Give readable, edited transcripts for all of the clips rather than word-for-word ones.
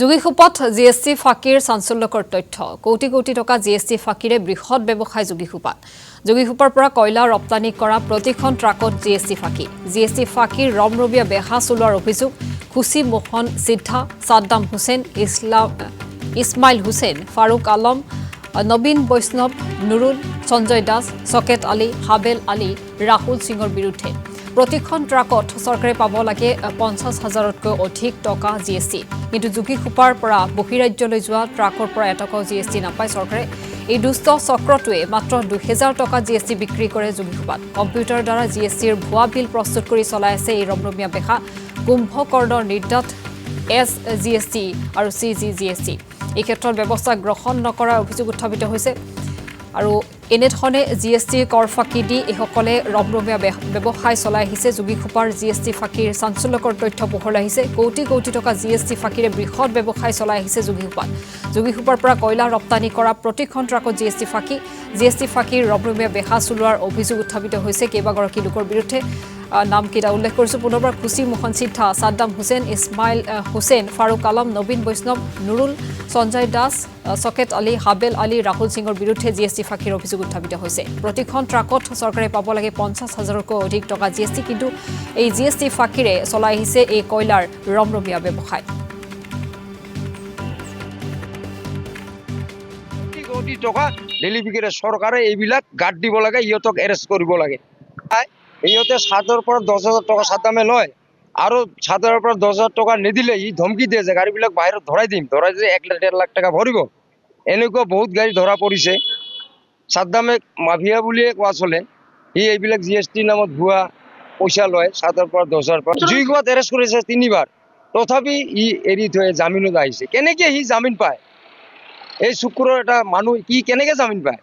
যোগীখোপত GST ফাঁকিৰ চাঞ্চল্যকৰ তথ্য কোটি কোটি টকা জিএছটি ফাঁকিৰে বৃহৎ ব্যৱসায় যোগীখোপাত যোগীখোপাৰ পৰা কয়লা ৰপ্তানি কৰা প্ৰতিখন ট্ৰাকত জিএছটি ফাঁকিৰ ৰমৰবীয়া বেহা চলোৱাৰ অভিযোগ খুচি মোহন সিদ্ধা সাদ্দাম হুছেইন ইছমাইল হুছেইন ফাৰুক আলম নবীন বৈষ্ণৱ নুৰুল সঞ্জয় দাস চকেট আলী হাবেল আলী ৰাহুল সিঙৰ বিৰুদ্ধে প্ৰতিখন ট্ৰাকত চৰকাৰে পাব লাগে ৫০,০০০তকৈ অধিক টকা জিএছটি কিন্তু যোগীখোপাৰ পৰা বহিৰাজ্যলৈ যোৱা ট্ৰাকৰ পৰা এটকাও জিএছটি নাপায় চৰকাৰে এই দুষ্ট চক্ৰটোৱে মাত্ৰ ২০০০ টকা জিএছটি বিক্ৰী কৰে যোগীখোপাত কম্পিউটাৰৰ দ্বাৰা জিএছটিৰ ভুৱা বিল প্ৰস্তুত কৰি চলাই আছে এই ৰমৰমীয়া বেহা কুম্ভকৰ্ণৰ নিৰ্যাত এছজিএছটি আৰু চিজিজিএছটি এই ক্ষেত্ৰত ব্যৱস্থা গ্ৰহণ নকৰাৰ অভিযোগ উত্থাপিত হৈছে আৰু এনেধৰণে জিএছটি কৰ ফাঁকি দি এইসকলে ৰমৰমীয়া ব্যৱসায় চলাই আহিছে যোগীখোপাৰ জিএছটি ফাঁকিৰ চাঞ্চল্যকৰ তথ্য পোহৰলৈ আহিছে কোটি কোটি টকা জিএছটি ফাঁকিৰে বৃহৎ ব্যৱসায় চলাই আহিছে যোগীখোপাৰ পৰা কয়লা ৰপ্তানি কৰা প্ৰতিখন ট্ৰাকত জিএছটি ফাঁকিৰ ৰমৰমীয়া বেহা চলোৱাৰ অভিযোগ উত্থাপিত হৈছে কেইবাগৰাকী লোকৰ বিৰুদ্ধে নামকেইটা উল্লেখ কৰিছোঁ পুনৰবাৰ খুচি মোহন সিদ্ধা সাদ্দাম হুছেইন ইছমাইল হুছেইন ফাৰুক আলম নবীন বৈষ্ণৱ নুৰুল সঞ্জয় দাস চকেট আলী হাবেল আলী ৰাহুল সিঙৰ বিৰুদ্ধে জিএছটি ফাঁকিৰ অভিযোগ উত্থাপিত হৈছে প্ৰতিখন ট্ৰাকত চৰকাৰে পাব লাগে ৫০,০০০তকৈ অধিক টকা জিএছটি কিন্তু এই জিএছটি ফাঁকিৰে চলাই আহিছে এই কয়লাৰ ৰমৰমীয়া ব্যৱসায় কোটি টকা ডেলিভাৰী চৰকাৰে এইবিলাক গাৰ্ড দিব লাগে ইহঁতক এৰেষ্ট কৰিব লাগে ইহঁতে ৭ৰ পৰা ১০,০০০ টকা সাদ্দামে লয় আৰু ৭ৰ পৰা ১০,০০০ টকা নিদিলে ই ধমকি দিয়ে যে গাড়ীবিলাক বাহিৰত ধৰাই দিলে ১-১.৫ লাখ টকা ভৰিব এনেকুৱা বহুত গাড়ী ধৰা পৰিছে সাদ্দামে মাফিয়া বুলিয়ে কোৱা চলে সি এইবিলাক জিএছটি নামত ভুৱা পইচা লয় ৭ৰ পৰা ১০,০০০ পৰা যোগীখোপাত এৰেষ্ট কৰিছে ৩বাৰ তথাপি ই এৰি থৈ জামিনত আহিছে কেনেকৈ সি জামিন পায় এই শুক্ৰৰ এটা মানুহ কি কেনেকৈ জামিন পায়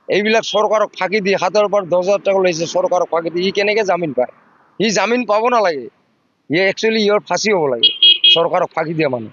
এইবিলাক চৰকাৰক ফাঁকি দি ৭ৰ পৰা ১০,০০০ টকা লৈছে চৰকাৰক ফাঁকি দি ই কেনেকৈ জামিন পায় সি জামিন পাব নালাগে ই একচুৱেলি ইয়াৰ ফাঁচি হ'ব লাগে চৰকাৰক ফাঁকি দিয়া মানুহ